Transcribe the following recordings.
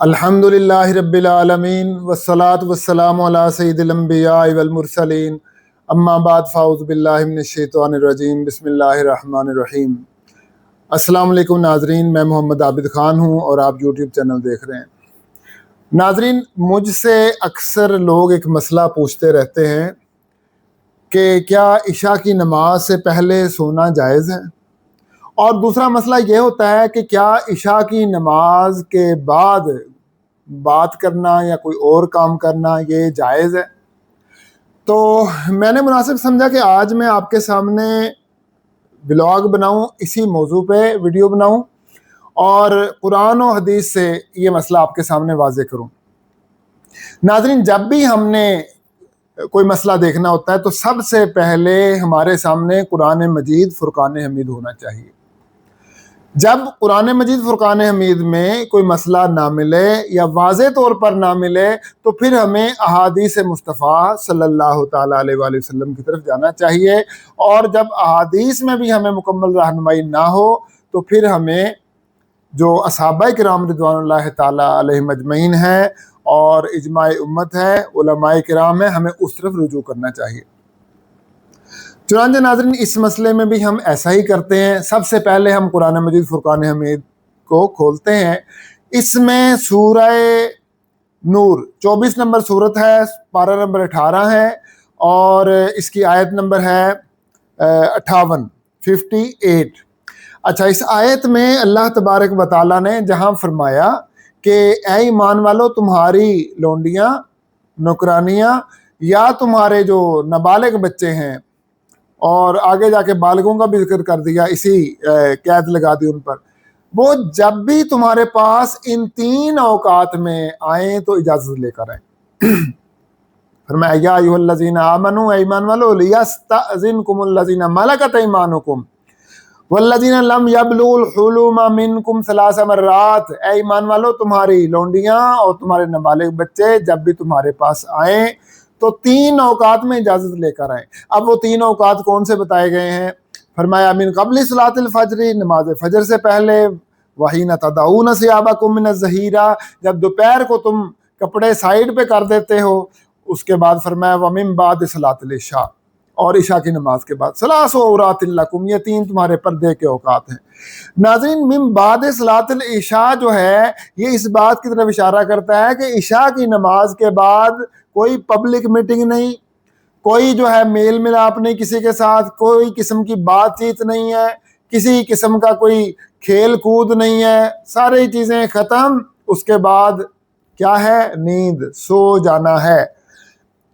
الحمدللہ رب العالمین والصلاة والسلام علی سید الانبیاء والمرسلین اما بعد فاعوذ باللہ من الشیطان الرجیم بسم اللہ الرحمن الرحیم۔ السلام علیکم ناظرین، میں محمد عابد خان ہوں اور آپ یوٹیوب چینل دیکھ رہے ہیں۔ ناظرین، مجھ سے اکثر لوگ ایک مسئلہ پوچھتے رہتے ہیں کہ کیا عشاء کی نماز سے پہلے سونا جائز ہے، اور دوسرا مسئلہ یہ ہوتا ہے کہ کیا عشاء کی نماز کے بعد بات کرنا یا کوئی اور کام کرنا یہ جائز ہے۔ تو میں نے مناسب سمجھا کہ آج میں آپ کے سامنے ولاگ بناؤں، اسی موضوع پہ ویڈیو بناؤں اور قرآن و حدیث سے یہ مسئلہ آپ کے سامنے واضح کروں۔ ناظرین، جب بھی ہم نے کوئی مسئلہ دیکھنا ہوتا ہے تو سب سے پہلے ہمارے سامنے قرآن مجید فرقان حمید ہونا چاہیے۔ جب قرآن مجید فرقان حمید میں کوئی مسئلہ نہ ملے یا واضح طور پر نہ ملے تو پھر ہمیں احادیث مصطفیٰ صلی اللہ تعالیٰ علیہ وآلہ وسلم کی طرف جانا چاہیے، اور جب احادیث میں بھی ہمیں مکمل رہنمائی نہ ہو تو پھر ہمیں جو صحابہ کرام رضوان اللہ تعالیٰ علیہم اجمعین ہیں اور اجماع امت ہے، علماء کرام ہیں، ہمیں اس طرف رجوع کرنا چاہیے۔ چنانچہ ناظرین، اس مسئلے میں بھی ہم ایسا ہی کرتے ہیں۔ سب سے پہلے ہم قرآن مجید فرقان حمید کو کھولتے ہیں۔ اس میں سورہ نور 24 نمبر صورت ہے، پارہ نمبر 18 ہے، اور اس کی آیت نمبر ہے 58۔ اچھا، اس آیت میں اللہ تبارک و تعالیٰ نے جہاں فرمایا کہ اے ایمان والو، تمہاری لونڈیاں، نوکرانیاں یا تمہارے جو نابالغ بچے ہیں، اور آگے جا کے بالغوں کا بھی ذکر کر دیا، اسی قید لگا دی ان پر، وہ جب بھی تمہارے پاس ان 3 اوقات میں آئیں تو اجازت لے کر آئیں۔ فرمایا یا ایھا الذین آمنوا، اے ایمان والو، لیستأذنکم الذین ملکت ایمانکم والذین لم یبلغوا الحلم منکم 3 مرات۔ اے ایمان والو، تمہاری لونڈیاں اور تمہارے نابالغ بچے جب بھی تمہارے پاس آئیں تو 3 اوقات میں اجازت لے کر آئیں۔ اب وہ 3 اوقات کون سے بتائے گئے ہیں؟ فرمایا من قبل صلاۃ الفجر، نماز فجر سے پہلے، وحین تدعون ثیابکم من الظہیرہ، جب دوپہر کو تم کپڑے سائیڈ پہ کر دیتے ہو۔ اس کے بعد فرمایا ومن بعد صلاۃ العشاء، اور عشاء کی نماز کے بعد، ثلاث عورات لکم، یہ 3 تمہارے پردے کے اوقات ہیں۔ ناظرین، من بعد صلاۃ العشاء جو ہے یہ اس بات کی طرف اشارہ کرتا ہے کہ عشاء کی نماز کے بعد کوئی پبلک میٹنگ نہیں، کوئی جو ہے میل ملاپ نہیں کسی کے ساتھ، کوئی قسم کی بات چیت نہیں ہے، کسی قسم کا کوئی کھیل کود نہیں ہے، ساری چیزیں ختم۔ اس کے بعد کیا ہے؟ نیند، سو جانا ہے۔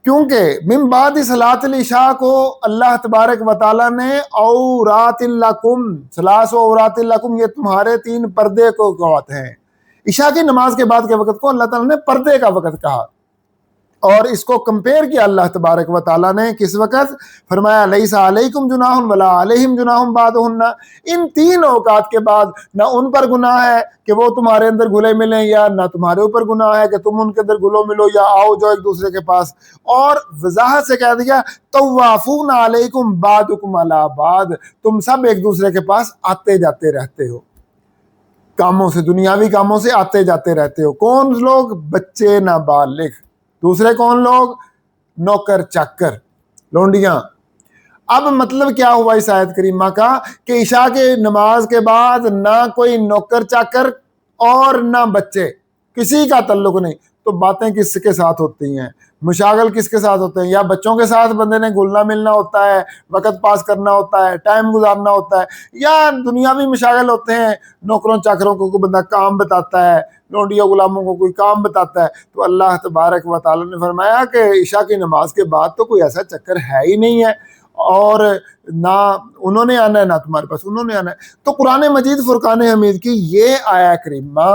کیونکہ من بعد صلاۃ العشاء کو اللہ تبارک و تعالیٰ نے عورات لکم، ثلاث عورات لکم، یہ تمہارے 3 پردے کو اوقات ہیں۔ عشاء کی نماز کے بعد کے وقت کو اللہ تعالیٰ نے پردے کا وقت کہا، اور اس کو کمپیئر کیا اللہ تبارک و تعالیٰ نے کس وقت؟ فرمایا لیس علیکم جناح ولا علیہم جناح بعدہن، ان 3 اوقات کے بعد نہ ان پر گناہ ہے کہ وہ تمہارے اندر گھلے ملیں، یا نہ تمہارے اوپر گناہ ہے کہ تم ان کے اندر گھلو ملو یا آؤ جو ایک دوسرے کے پاس۔ اور وضاحت سے کہہ دیا طوافون علیکم بعضکم علی بعض، تم سب ایک دوسرے کے پاس آتے جاتے رہتے ہو، کاموں سے، دنیاوی کاموں سے آتے جاتے رہتے ہو۔ کون لوگ؟ بچے نابالغ۔ دوسرے کون لوگ؟ نوکر چاکر، لونڈیاں۔ اب مطلب کیا ہوا اس آیت کریمہ کا کہ عشاء کے نماز کے بعد نہ کوئی نوکر چاکر اور نہ بچے، کسی کا تعلق نہیں۔ تو باتیں کس کے ساتھ ہوتی ہیں؟ مشاغل کس کے ساتھ ہوتے ہیں؟ یا بچوں کے ساتھ بندے نے گھلنا ملنا ہوتا ہے، وقت پاس کرنا ہوتا ہے، ٹائم گزارنا ہوتا ہے، یا دنیاوی مشاغل ہوتے ہیں، نوکروں چاکروں کو کوئی بندہ کام بتاتا ہے، لونڈیوں غلاموں کو کوئی کام بتاتا ہے۔ تو اللہ تبارک و تعالیٰ نے فرمایا کہ عشاء کی نماز کے بعد تو کوئی ایسا چکر ہے ہی نہیں ہے، اور نہ انہوں نے آنا ہے نہ تمہارے پاس انہوں نے آنا ہے۔ تو قرآن مجید فرقان حمید کی یہ آیت کریمہ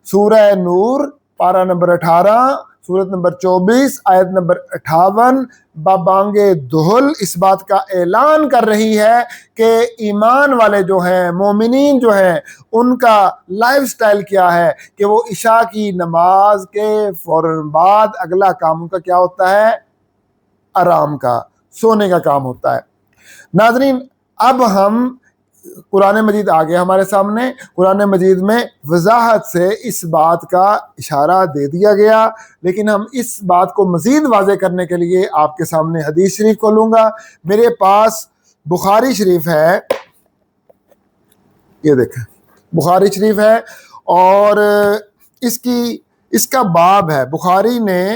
سورہ نور، پارہ نمبر 18، سورت نمبر 24، آیت نمبر 58، بابانگ دہل اس بات کا اعلان کر رہی ہے کہ ایمان والے جو ہیں، مومنین جو ہیں، ان کا لائف سٹائل کیا ہے کہ وہ عشاء کی نماز کے فوراً بعد اگلا کام ان کا کیا ہوتا ہے؟ آرام کا، سونے کا کام ہوتا ہے۔ ناظرین، اب ہم قرآن مجید آ گیا ہمارے سامنے، قرآن مجید میں وضاحت سے اس بات کا اشارہ دے دیا گیا، لیکن ہم اس بات کو مزید واضح کرنے کے لیے آپ کے سامنے حدیث شریف کھولوں گا۔ میرے پاس بخاری شریف ہے، یہ دیکھیں بخاری شریف ہے، اور اس کا باب ہے، بخاری نے،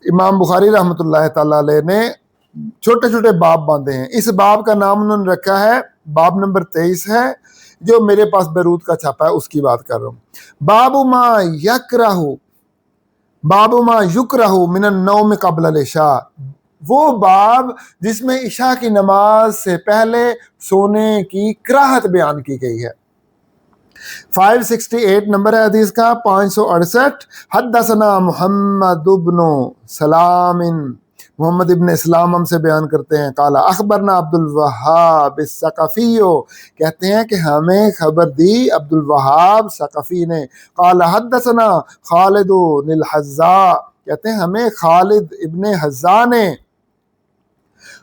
امام بخاری رحمۃ اللہ تعالی علیہ نے چھوٹے چھوٹے باب باندھے ہیں۔ اس باب کا نام انہوں نے رکھا ہے، باب نمبر 23 ہے، جو میرے پاس بیروت کا چھپا ہے، اس کی بات کر رہا ہوں۔ باب ما یکرہ من النوم قبل العشاء، وہ باب جس میں عشاء کی نماز سے پہلے سونے کی کراہت بیان کی گئی ہے۔ 568 نمبر ہے حدیث کا، 568۔ حدثنا محمد بن سلام، محمد ابن اسلام ہم سے بیان کرتے ہیں، قال اخبرنا عبد الوہاب الثقفی، کہتے ہیں کہ ہمیں خبر دی عبد الوہاب ثقفی نے، قال حدثنا خالد الحذاء، کہتے ہیں ہمیں خالد ابن حذاء نے،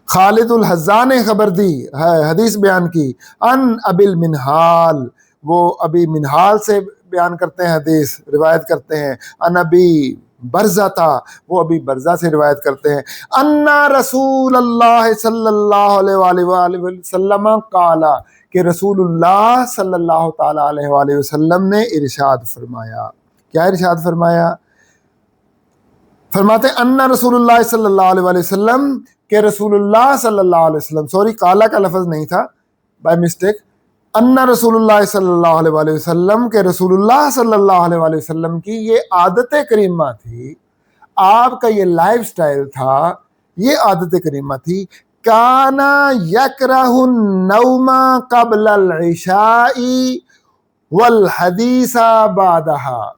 خالد الحذاء نے خبر دی ہے، حدیث بیان کی، ان ابی المنہال، وہ ابی منہال سے بیان کرتے ہیں، حدیث روایت کرتے ہیں، ان ابی برزہ تھا، وہ ابھی برزہ سے روایت کرتے ہیں، ان رسول اللہ صلی اللہ علیہ وآلہ وسلم قال، کہ رسول اللہ صلی اللہ تعالی علیہ وآلہ وسلم نے ارشاد فرمایا۔ کیا ارشاد فرمایا؟ فرماتے ہیں ان رسول اللہ صلی اللہ علیہ وآلہ وسلم، کہ رسول اللہ صلی اللہ علیہ وسلم، سوری قال کا لفظ نہیں تھا بائی مسٹیک، ان رسول اللہ صلی اللہ علیہ وآلہ وسلم، کہ رسول اللہ صلی اللہ علیہ وآلہ وسلم کی یہ عادت کریمہ تھی، آپ کا یہ لائف سٹائل تھا، یہ عادت کریمہ تھی، کانا یکرہ النوم قبل العشاء والحدیث بعدہا،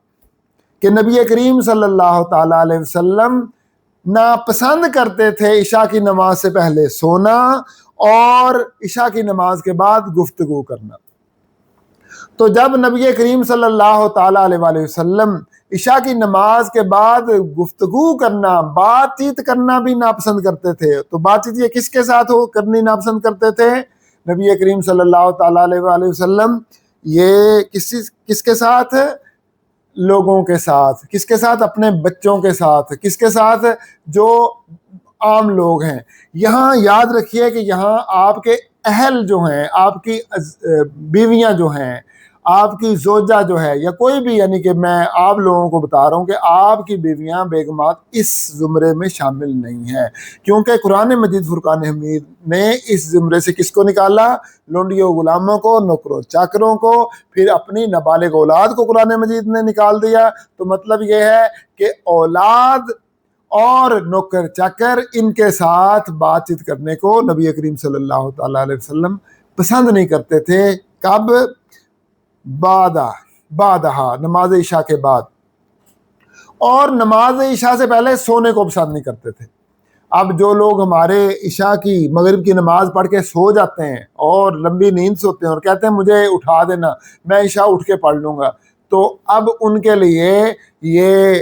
کہ نبی کریم صلی اللہ تعالی علیہ وسلم ناپسند کرتے تھے عشاء کی نماز سے پہلے سونا اور عشاء کی نماز کے بعد گفتگو کرنا۔ تو جب نبی کریم صلی اللہ تعالی علیہ وآلہ وسلم عشاء کی نماز کے بعد گفتگو کرنا، بات چیت کرنا بھی ناپسند کرتے تھے، تو بات چیت یہ کس کے ساتھ کرنی ناپسند کرتے تھے؟ نبی کریم صلی اللہ تعالی علیہ وآلہ وسلم یہ کس کے ساتھ؟ لوگوں کے ساتھ۔ کس کے ساتھ؟ اپنے بچوں کے ساتھ۔ کس کے ساتھ؟ جو عام لوگ ہیں۔ یہاں یاد رکھیے کہ یہاں آپ کے اہل جو ہیں، آپ کی بیویاں جو ہیں، آپ کی زوجہ جو ہے، یا کوئی بھی، یعنی کہ میں آپ لوگوں کو بتا رہا ہوں کہ آپ کی بیویاں بیگمات اس زمرے میں شامل نہیں ہیں، کیونکہ قرآن مجید فرقان حمید نے اس زمرے سے کس کو نکالا؟ لونڈیوں، غلاموں کو، نوکروں چاکروں کو، پھر اپنی نابالغ اولاد کو قرآن مجید نے نکال دیا۔ تو مطلب یہ ہے کہ اولاد اور نوکر چاکر، ان کے ساتھ بات چیت کرنے کو نبی کریم صلی اللہ تعالی علیہ وسلم پسند نہیں کرتے تھے۔ کب؟ بعدہا، نماز عشاء کے بعد، اور نماز عشاء سے پہلے سونے کو پسند نہیں کرتے تھے۔ اب جو لوگ ہمارے عشاء کی، مغرب کی نماز پڑھ کے سو جاتے ہیں اور لمبی نیند سوتے ہیں اور کہتے ہیں مجھے اٹھا دینا، میں عشاء اٹھ کے پڑھ لوں گا، تو اب ان کے لیے یہ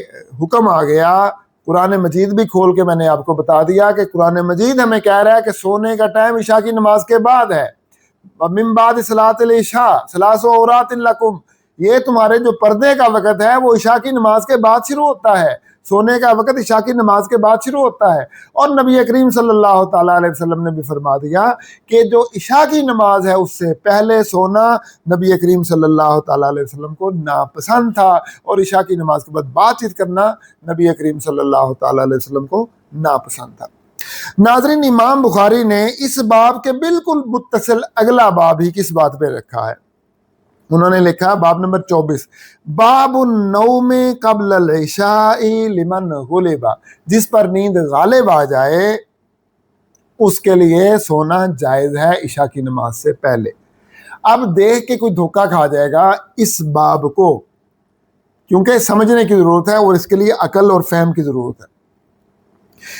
حکم آ گیا۔ قرآن مجید بھی کھول کے میں نے آپ کو بتا دیا کہ قرآن مجید ہمیں کہہ رہا ہے کہ سونے کا ٹائم عشاء کی نماز کے بعد ہے۔ من بعد صلاۃ العشاء ثلاث عورات لکم، یہ تمہارے جو پردے کا وقت ہے وہ عشاء کی نماز کے بعد شروع ہوتا ہے، سونے کا وقت عشاء کی نماز کے بعد شروع ہوتا ہے۔ اور نبی کریم صلی اللہ تعالی علیہ وسلم نے بھی فرما دیا کہ جو عشاء کی نماز ہے اس سے پہلے سونا نبی کریم صلی اللہ تعالی علیہ وسلم کو ناپسند تھا، اور عشاء کی نماز کے بعد بات چیت کرنا نبی کریم صلی اللہ تعالی علیہ وسلم کو ناپسند تھا۔ ناظرین، امام بخاری نے اس باب کے بالکل متصل اگلا باب ہی کس بات پہ رکھا ہے؟ انہوں نے لکھا باب نمبر 24، باب النوم قبل العشاء لمن غلب، جس پر نیند غالب آ جائے اس کے لیے سونا جائز ہے عشاء کی نماز سے پہلے۔ اب دیکھ کے کوئی دھوکہ کھا جائے گا اس باب کو، کیونکہ سمجھنے کی ضرورت ہے اور اس کے لیے عقل اور فہم کی ضرورت ہے۔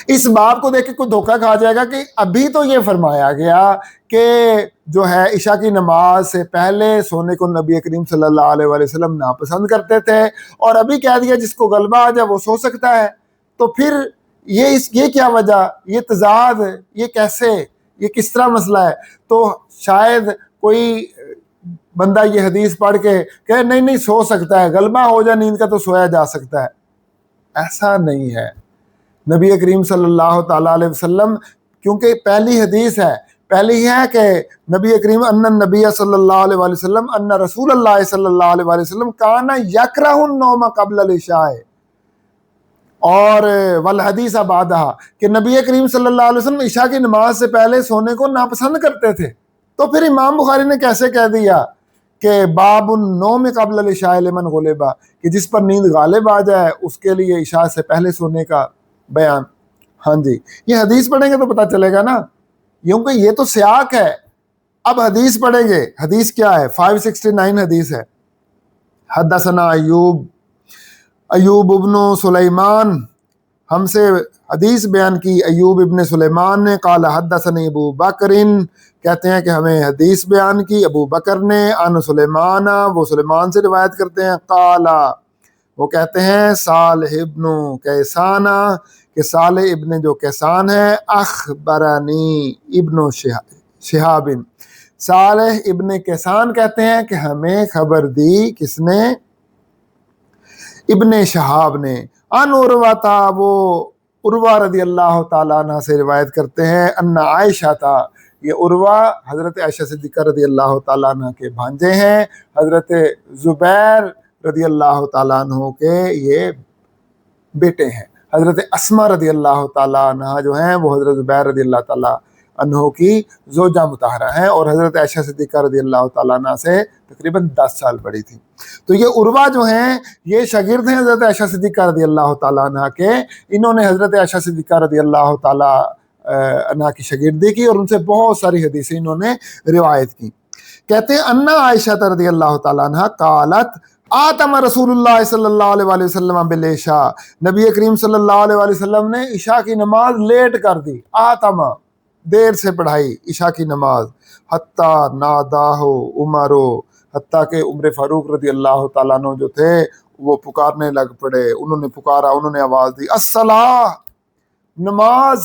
اس باب کو دیکھ کے کوئی دھوکہ کھا جائے گا کہ ابھی تو یہ فرمایا گیا کہ جو ہے عشاء کی نماز سے پہلے سونے کو نبی کریم صلی اللہ علیہ وآلہ وسلم ناپسند کرتے تھے، اور ابھی کہہ دیا جس کو غلبہ آ جائے وہ سو سکتا ہے، تو پھر یہ کیا وجہ، یہ تضاد، یہ کیسے، یہ کس طرح مسئلہ ہے؟ تو شاید کوئی بندہ یہ حدیث پڑھ کے کہ نہیں سو سکتا ہے، غلبہ ہو جائے نیند کا تو سویا جا سکتا ہے، ایسا نہیں ہے۔ نبی کریم صلی اللہ تعالیٰ علیہ وسلم، کیونکہ پہلی حدیث ہے، پہلی ہے کہ نبی کریم ان نبی صلی اللہ علیہ وآلہ وسلم ان رسول اللہ صلی اللہ علیہ وآلہ وسلم کانا یکرہ النوم قبل العشاء، اور والحدیث بعدہا کہ نبی کریم صلی اللہ علیہ وسلم عشاء کی نماز سے پہلے سونے کو ناپسند کرتے تھے۔ تو پھر امام بخاری نے کیسے کہہ دیا کہ باب النوم قبل العشاء لمن غلبا، کہ جس پر نیند غالب آ جائے اس کے لیے عشاء سے پہلے سونے کا بیان۔ ہاں جی، یہ حدیث پڑھیں گے تو پتہ چلے گا نا، کیونکہ یہ تو سیاق ہے۔ اب حدیث پڑھیں گے، حدیث کیا ہے؟ 569 حدیث ہے۔ حدثنا ایوب ابن سلیمان، ہم سے حدیث بیان کی ایوب ابن سلیمان نے، قال حدثنی ابو بکر، کہتے ہیں کہ ہمیں حدیث بیان کی ابو بکر نے، عن سلیمان، وہ سلیمان سے روایت کرتے ہیں، قال وہ کہتے ہیں صالح ابن کیسان، کہ صالح ابن جو کیسان ہے، اخبرنی ابن شہاب، صالح ابن کیسان کہتے ہیں کہ ہمیں خبر دی، کس نے؟ ابن شہاب نے، ان عروہ تھا، وہ عروہ رضی اللہ تعالیٰ عنہ سے روایت کرتے ہیں، ان عائشہ تھا، یہ عروہ حضرت عائشہ صدیقہ رضی اللہ تعالیٰ عنہ کے بھانجے ہیں، حضرت زبیر رضی اللہ تعالیٰ عنہ کے یہ بیٹے ہیں۔ حضرت اسماء رضی اللہ تعالیٰ عنہ جو ہیں وہ حضرت زبیر رضی اللہ تعالیٰ عنہ کی زوجہ مطہرہ ہیں، اور حضرت عائشہ صدیقہ رضی اللہ تعالیٰ عنہ سے تقریباً 10 سال بڑی تھی۔ تو یہ عروہ جو ہیں یہ شاگرد ہیں حضرت عائشہ صدیقہ رضی اللہ تعالیٰ عنہ کے، انہوں نے حضرت عائشہ صدیقہ رضی اللہ تعالیٰ عنہ کی شاگردی کی، اور ان سے بہت ساری حدیثیں انہوں نے روایت کی۔ کہتے ہیں ان عائشہ رضی اللہ تعالیٰ عنہ قالت آتم رسول اللہ صلی اللہ علیہ وآلہ وسلم بالعشاء، نبی کریم صلی اللہ علیہ وآلہ وسلم نے عشاء کی نماز لیٹ کر دی، آتم دیر سے پڑھائی عشاء کی نماز، حتیٰ ناداہ عمر، حتیٰ کہ عمر فاروق رضی اللہ تعالیٰ عنہ جو تھے وہ پکارنے لگ پڑے، انہوں نے پکارا، انہوں نے آواز دی، الصلاۃ، نماز،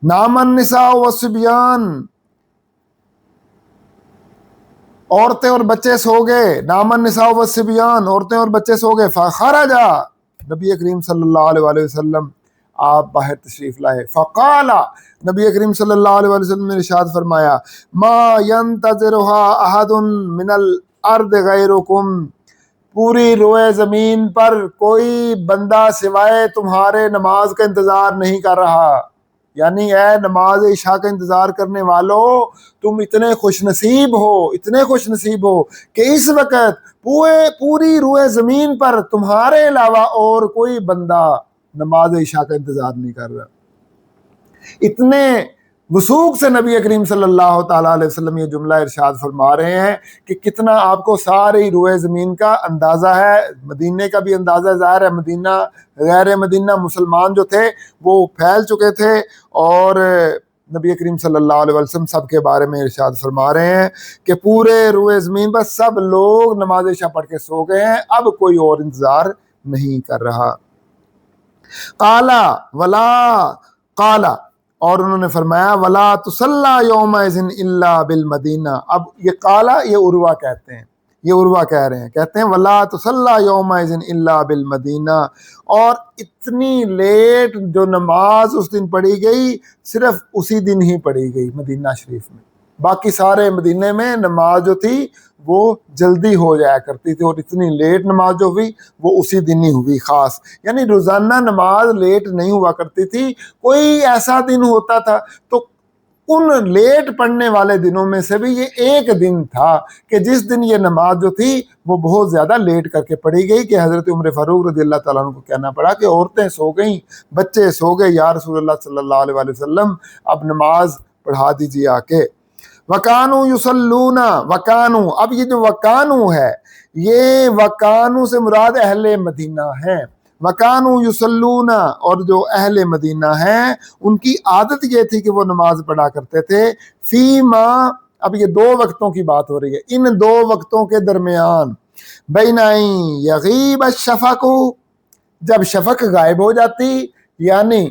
نام النساء والصبیان، عورتیں اور بچے سو گئے، نام النساء والصبیان، عورتیں اور بچے سو گئے، فخرج، نبی کریم صلی اللہ علیہ وآلہ وسلم آپ باہر تشریف لائے، فقال، نبی کریم صلی اللہ علیہ وآلہ وسلم نے ارشاد فرمایا، ما ينتظرها احد من الارض غیرکم، پوری روئے زمین پر کوئی بندہ سوائے تمہارے نماز کا انتظار نہیں کر رہا، یعنی اے نماز عشاء کا انتظار کرنے والو، تم اتنے خوش نصیب ہو، اتنے خوش نصیب ہو کہ اس وقت پوری روئے زمین پر تمہارے علاوہ اور کوئی بندہ نماز عشاء کا انتظار نہیں کر رہا۔ اتنے وثوق سے نبی کریم صلی اللہ تعالیٰ علیہ وسلم یہ جملہ ارشاد فرما رہے ہیں کہ کتنا آپ کو ساری روئے زمین کا اندازہ ہے، مدینے کا بھی اندازہ ظاہر ہے، مدینہ غیر مدینہ مسلمان جو تھے وہ پھیل چکے تھے، اور نبی کریم صلی اللہ علیہ وسلم سب کے بارے میں ارشاد فرما رہے ہیں کہ پورے روئے زمین پر سب لوگ نماز عشاء پڑھ کے سو گئے ہیں، اب کوئی اور انتظار نہیں کر رہا۔ قالا ولا قالا، اور انہوں نے فرمایا ولا تصلی یومئذ الا بالمدینہ، اب یہ قالا یہ عروہ کہتے ہیں، یہ عروہ کہہ رہے ہیں، کہتے ہیں ولا تصلی یومئذ الا بالمدینہ، اور اتنی لیٹ جو نماز اس دن پڑھی گئی صرف اسی دن ہی پڑھی گئی مدینہ شریف میں، باقی سارے مدینے میں نماز جو تھی وہ جلدی ہو جایا کرتی تھی، اور اتنی لیٹ نماز جو ہوئی وہ اسی دن ہی ہوئی خاص، یعنی روزانہ نماز لیٹ نہیں ہوا کرتی تھی، کوئی ایسا دن ہوتا تھا تو ان لیٹ پڑھنے والے دنوں میں سے بھی یہ ایک دن تھا کہ جس دن یہ نماز جو تھی وہ بہت زیادہ لیٹ کر کے پڑھی گئی، کہ حضرت عمر فاروق رضی اللہ تعالیٰ عنہ کو کہنا پڑا کہ عورتیں سو گئیں، بچے سو گئے، یا رسول اللہ صلی اللہ علیہ وسلم اب نماز پڑھا دیجیے آ کے۔ وَكَانُوا يُصَلُّونَ، وَكَانُوا، اب یہ جو وَكَانُوا ہے یہ وَكَانُوا سے مراد اہل مدینہ ہیں، وَكَانُوا يُصَلُّونَ، اور جو اہل مدینہ ہیں ان کی عادت یہ تھی کہ وہ نماز پڑھا کرتے تھے، فیما، اب یہ 2 وقتوں کی بات ہو رہی ہے، ان 2 وقتوں کے درمیان، بین یغیب الشفق، جب شفق غائب ہو جاتی، یعنی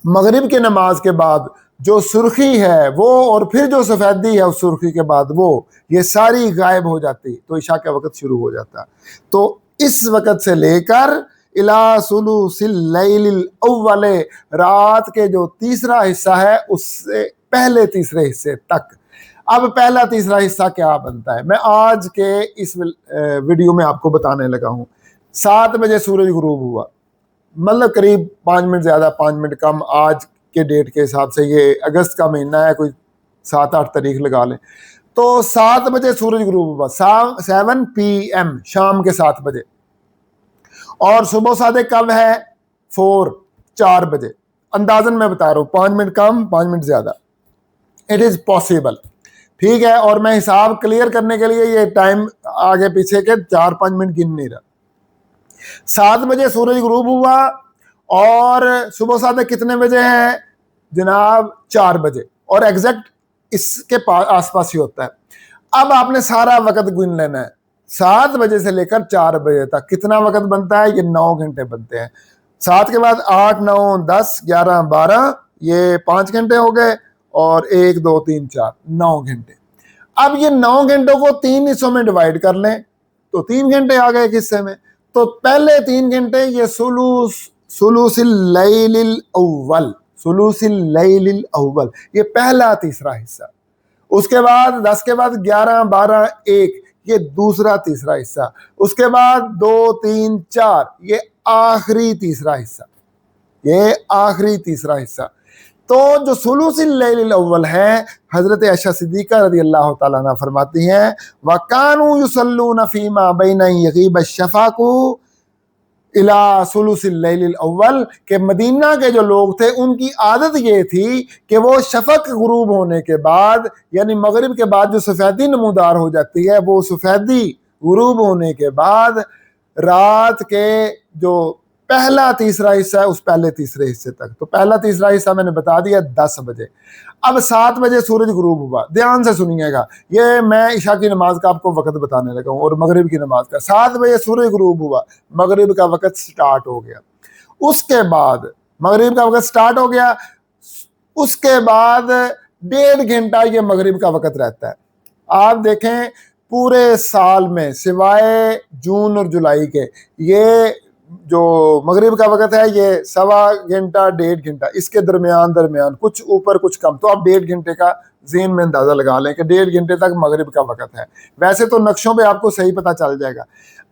مغرب کے نماز کے بعد جو سرخی ہے وہ اور پھر جو سفیدی ہے اس سرخی کے بعد وہ، یہ ساری غائب ہو جاتی تو عشاء کا وقت شروع ہو جاتا. تو اس وقت سے لے کر الی ثلث اللیل الاول، رات کے جو تیسرا حصہ ہے اس سے پہلے تیسرے حصے تک. اب پہلا تیسرا حصہ کیا بنتا ہے، میں آج کے اس ویڈیو میں آپ کو بتانے لگا ہوں. 7 بجے سورج غروب ہوا، مطلب قریب 5 منٹ زیادہ 5 منٹ کم، آج کے ڈیٹ کے حساب سے یہ اگست کا مہینہ ہے، کوئی 7-8 تاریخ لگا لیں. تو 7 بجے سورج غروب ہوا، 7 PM شام کے 7 بجے. اور صبح صادق کب ہے؟ 4 بجے. اندازن میں بتا رہا ہوں، 5 منٹ کم 5 منٹ زیادہ، اٹ از پاسبل. ٹھیک ہے، اور میں حساب کلیئر کرنے کے لیے یہ ٹائم آگے پیچھے کے 4-5 منٹ گن نہیں رہا. 7 بجے سورج غروب ہوا اور صبح صادق کتنے بجے ہیں جناب؟ 4 بجے، اور ایگزیکٹ اس کے آس پاس ہی ہوتا ہے. اب آپ نے سارا وقت گن لینا ہے. 7 بجے سے لے کر 4 بجے تک کتنا وقت بنتا ہے؟ یہ 9 گھنٹے بنتے ہیں. 7 کے بعد 8 9 10 11 12، یہ 5 گھنٹے ہو گئے، اور 1 2 3 4 9 گھنٹے. اب یہ 9 گھنٹوں کو 3 حصوں میں ڈیوائڈ کر لیں تو 3 گھنٹے آ گئے ایک حصے میں. تو پہلے 3 گھنٹے یہ ثلث اللیل الاول، ثلث اللیل الاول، یہ پہلا تیسرا حصہ. اس کے بعد 10 کے بعد 11 12 1، یہ دوسرا تیسرا حصہ. اس کے بعد 2 3 4، یہ آخری تیسرا حصہ، یہ آخری تیسرا حصہ. تو جو ثلث اللیل الاول ہے، حضرت عائشہ صدیقہ رضی اللہ تعالیٰ عنہ فرماتی ہیں وَكَانُوا يُصَلُّونَ فِي مَا بَيْنَ أَن يَغِيبَ الشَّفَقُ إِلَى ثُلُثِ اللَّيْلِ الْأَوَّلِ، کہ مدینہ کے جو لوگ تھے ان کی عادت یہ تھی کہ وہ شفق غروب ہونے کے بعد، یعنی مغرب کے بعد جو سفیدی نمودار ہو جاتی ہے، وہ سفیدی غروب ہونے کے بعد رات کے جو پہلا تیسرا حصہ ہے اس پہلے تیسرے حصے تک. تو پہلا تیسرا حصہ میں نے بتا دیا 10 بجے. اب 7 بجے سورج غروب ہوا، دھیان سے سنیے گا، یہ میں عشاء کی نماز کا آپ کو وقت بتانے لگا ہوں اور مغرب کی نماز کا. 7 بجے سورج غروب ہوا، مغرب کا وقت سٹارٹ ہو گیا. اس کے بعد مغرب کا وقت سٹارٹ ہو گیا، اس کے بعد 1.5 گھنٹہ یہ مغرب کا وقت رہتا ہے. آپ دیکھیں پورے سال میں سوائے جون اور جولائی کے، یہ جو مغرب کا وقت ہے یہ 1.25 گھنٹہ 1.5 گھنٹہ، اس کے درمیان کچھ اوپر کچھ کم. تو آپ 1.5 گھنٹے کا ذہن میں اندازہ لگا لیں کہ 1.5 گھنٹے تک مغرب کا وقت ہے. ویسے تو نقشوں پہ آپ کو صحیح پتہ چل جائے گا.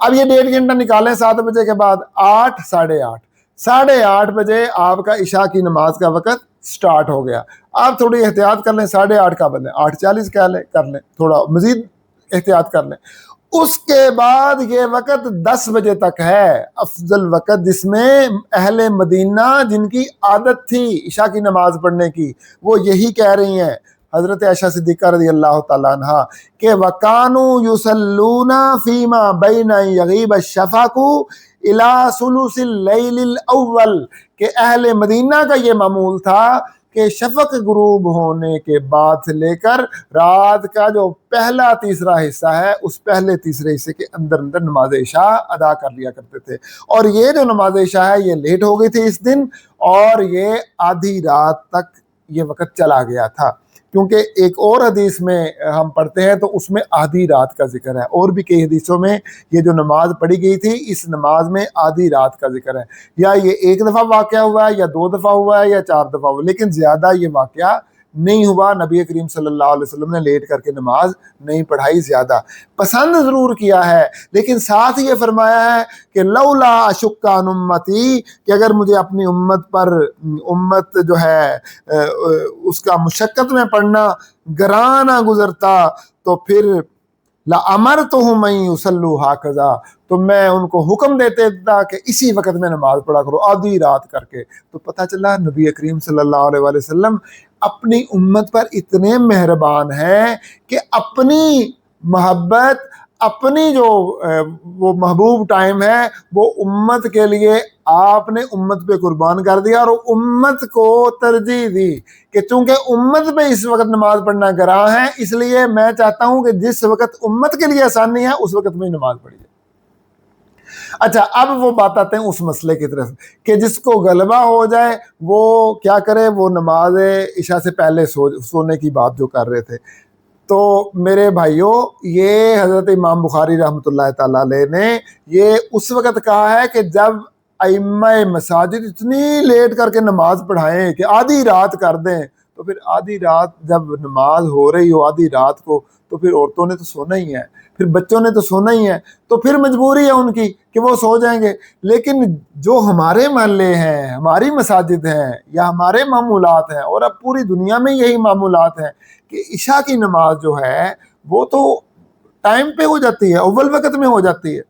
اب یہ 1.5 گھنٹہ نکالیں 7 بجے کے بعد، 8 ساڑھے 8 بجے آپ کا عشاء کی نماز کا وقت سٹارٹ ہو گیا. آپ تھوڑی احتیاط کر لیں، 8:30 کا بدلیں 8:40 کر لیں، تھوڑا مزید احتیاط کر لیں. اس کے بعد یہ وقت 10 بجے تک ہے، افضل وقت، جس میں اہل مدینہ جن کی عادت تھی عشاء کی نماز پڑھنے کی، وہ یہی کہہ رہی ہیں حضرت عائشہ صدیقہ رضی اللہ تعالیٰ عنہ کہ وَكَانُوا يُصَلُّونَ فِي مَا بَيْنَ أَن يَغِيبَ الشَّفَقُ إِلَى ثُلُثِ اللَّيْلِ الْأَوَّلِ، کہ اہل مدینہ کا یہ معمول تھا کہ شفق غروب ہونے کے بعد سے لے کر رات کا جو پہلا تیسرا حصہ ہے اس پہلے تیسرے حصے کے اندر نماز عشاء ادا کر لیا کرتے تھے. اور یہ جو نماز عشاء ہے یہ لیٹ ہو گئی تھی اس دن، اور یہ آدھی رات تک یہ وقت چلا گیا تھا. کیونکہ ایک اور حدیث میں ہم پڑھتے ہیں تو اس میں آدھی رات کا ذکر ہے، اور بھی کئی حدیثوں میں یہ جو نماز پڑھی گئی تھی اس نماز میں آدھی رات کا ذکر ہے. یا یہ 1 دفعہ واقعہ ہوا ہے، یا 2 دفعہ ہوا ہے، یا 4 دفعہ ہوا، لیکن زیادہ یہ واقعہ نہیں ہوا. نبی کریم صلی اللہ علیہ وسلم نے لیٹ کر کے نماز نہیں پڑھائی، زیادہ پسند ضرور کیا ہے، لیکن ساتھ یہ فرمایا ہے کہ لولا اشق عن امتی، کہ اگر مجھے اپنی امت جو ہے اس کا مشقت میں پڑھنا گرانہ گزرتا تو پھر لَأَمَرْتُهُمْ أَن يُصَلُّوا هَكَذَا، تو میں ان کو حکم دیتے تھا کہ اسی وقت میں نماز پڑھا کرو آدھی رات کر کے. تو پتہ چلا نبی کریم صلی اللہ علیہ وآلہ وسلم اپنی امت پر اتنے مہربان ہیں کہ اپنی محبت، اپنی جو وہ محبوب ٹائم ہے وہ امت کے لیے آپ نے امت پہ قربان کر دیا، اور امت کو ترجیح دی کہ چونکہ امت پہ اس وقت نماز پڑھنا گراں ہے، اس لیے میں چاہتا ہوں کہ جس وقت امت کے لیے آسانی ہے اس وقت میں نماز پڑھیے. اچھا اب وہ بات آتے ہیں اس مسئلے کی طرف کہ جس کو غلبہ ہو جائے وہ کیا کرے، وہ نماز عشاء سے پہلے سونے کی بات جو کر رہے تھے. تو میرے بھائیوں یہ حضرت امام بخاری رحمۃ اللہ تعالیٰ علیہ نے یہ اس وقت کہا ہے کہ جب ائمہ مساجد اتنی لیٹ کر کے نماز پڑھائیں کہ آدھی رات کر دیں، تو پھر آدھی رات جب نماز ہو رہی ہو آدھی رات کو، تو پھر عورتوں نے تو سونا ہی ہے، پھر بچوں نے تو سونا ہی ہے، تو پھر مجبوری ہے ان کی کہ وہ سو جائیں گے. لیکن جو ہمارے محلے ہیں، ہماری مساجد ہیں یا ہمارے معمولات ہیں، اور اب پوری دنیا میں یہی معمولات ہیں کہ عشاء کی نماز جو ہے وہ تو ٹائم پہ ہو جاتی ہے، اول وقت میں ہو جاتی ہے،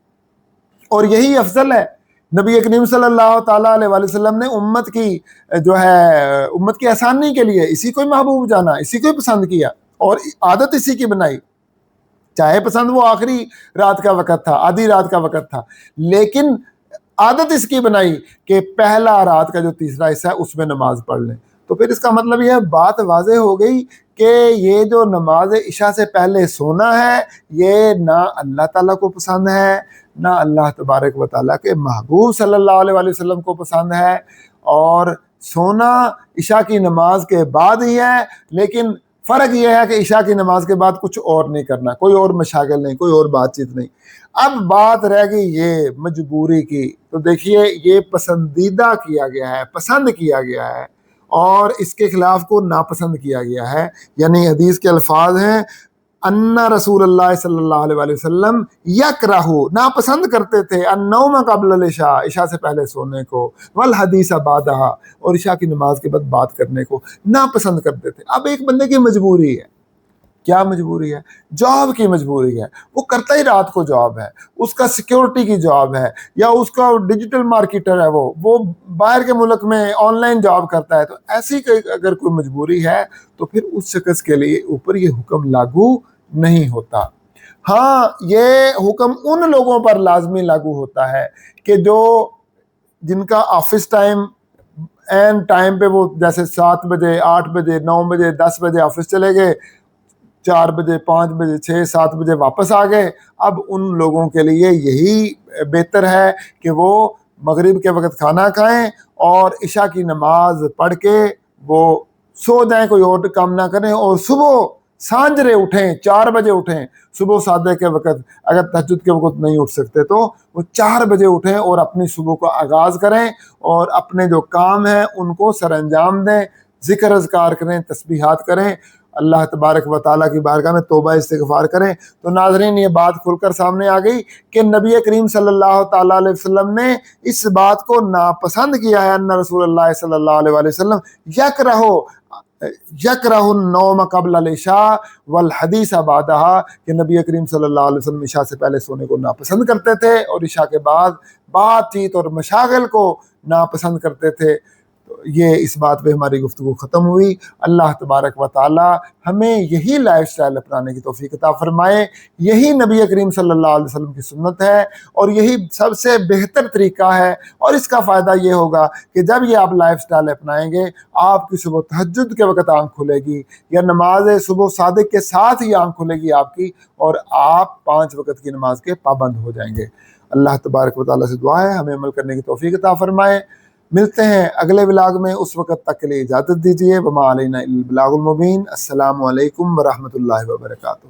اور یہی افضل ہے. نبی کریم صلی اللہ تعالیٰ علیہ وآلہ وسلم نے امت کی جو ہے امت کی آسانی کے لیے اسی کو محبوب جانا، اسی کو پسند کیا اور عادت اسی کی بنائی. چاہے پسند وہ آخری رات کا وقت تھا، آدھی رات کا وقت تھا، لیکن عادت اس کی بنائی کہ پہلا رات کا جو تیسرا حصہ ہے اس میں نماز پڑھ لیں. تو پھر اس کا مطلب یہ بات واضح ہو گئی کہ یہ جو نماز عشاء سے پہلے سونا ہے یہ نہ اللہ تعالیٰ کو پسند ہے، نہ اللہ تبارک و تعالیٰ کے محبوب صلی اللہ علیہ وآلہ وسلم کو پسند ہے. اور سونا عشاء کی نماز کے بعد ہی ہے، لیکن فرق یہ ہے کہ عشاء کی نماز کے بعد کچھ اور نہیں کرنا، کوئی اور مشاغل نہیں، کوئی اور بات چیت نہیں. اب بات رہ گئی یہ مجبوری کی. تو دیکھیے یہ پسندیدہ کیا گیا ہے، پسند کیا گیا ہے، اور اس کے خلاف کو ناپسند کیا گیا ہے. یعنی حدیث کے الفاظ ہیں ان رسول اللہ صلی اللہ علیہ وآلہ وسلم یکرہ، ناپسند کرتے تھے، النوم قبل العشاء، عشاء سے پہلے سونے کو، والحدیث بعدہا، اور عشاء کی نماز کے بعد بات کرنے کو ناپسند کرتے تھے. اب ایک بندے کی مجبوری ہے، کیا مجبوری ہے؟ جاب کی مجبوری ہے، وہ کرتا ہی رات کو جاب ہے، اس کا سیکیورٹی کی جاب ہے، یا اس کا ڈیجیٹل مارکیٹر ہے، وہ باہر کے ملک میں آن لائن جاب کرتا ہے. تو ایسی اگر کوئی مجبوری ہے تو پھر اس شخص کے لیے اوپر یہ حکم لاگو نہیں ہوتا. ہاں یہ حکم ان لوگوں پر لازمی لاگو ہوتا ہے کہ جن کا آفس ٹائم این ٹائم پہ، وہ جیسے 7 بجے 8 بجے 9 بجے 10 بجے آفس چلے گئے، 4 بجے 5 بجے 6 7 بجے واپس آ گئے. اب ان لوگوں کے لیے یہی بہتر ہے کہ وہ مغرب کے وقت کھانا کھائیں اور عشاء کی نماز پڑھ کے وہ سو جائیں، کوئی اور کام نہ کریں، اور صبح سانجرے اٹھیں، 4 بجے اٹھیں. صبح صادق کے وقت اگر تہجد کے وقت نہیں اٹھ سکتے تو وہ 4 بجے اٹھیں اور اپنی صبح کا آغاز کریں، اور اپنے جو کام ہیں ان کو سر انجام دیں، ذکر اذکار کریں، تسبیحات کریں، اللہ تبارک و تعالیٰ کی بارگاہ میں توبہ استغفار کریں. تو ناظرین یہ بات کھل کر سامنے آ گئی کہ نبی کریم صلی اللہ تعالیٰ علیہ وسلم نے اس بات کو ناپسند کیا ہے، ان رسول اللہ صلی اللہ علیہ وآلہ وسلم یکرہ النوم قبل العشاء والحدیث بعدہا، کہ نبی کریم صلی اللہ علیہ وسلم عشاء سے پہلے سونے کو ناپسند کرتے تھے اور عشاء کے بعد بات چیت اور مشاغل کو ناپسند کرتے تھے. یہ اس بات پہ ہماری گفتگو ختم ہوئی. اللہ تبارک و تعالی ہمیں یہی لائف سٹائل اپنانے کی توفیق عطا فرمائے. یہی نبی کریم صلی اللہ علیہ وسلم کی سنت ہے اور یہی سب سے بہتر طریقہ ہے. اور اس کا فائدہ یہ ہوگا کہ جب یہ آپ لائف سٹائل اپنائیں گے، آپ کی صبح تہجد کے وقت آنکھ کھلے گی، یا نماز صبح صادق کے ساتھ ہی آنکھ کھلے گی آپ کی، اور آپ 5 وقت کی نماز کے پابند ہو جائیں گے. اللہ تبارک و تعالیٰ سے دعا ہے ہمیں عمل کرنے کی توفیق عطا فرمائے. ملتے ہیں اگلے ولاگ میں، اس وقت تک کے لیے اجازت دیجیے. وما علینا الا البلاغ المبین. السلام علیکم ورحمۃ اللہ وبرکاتہ.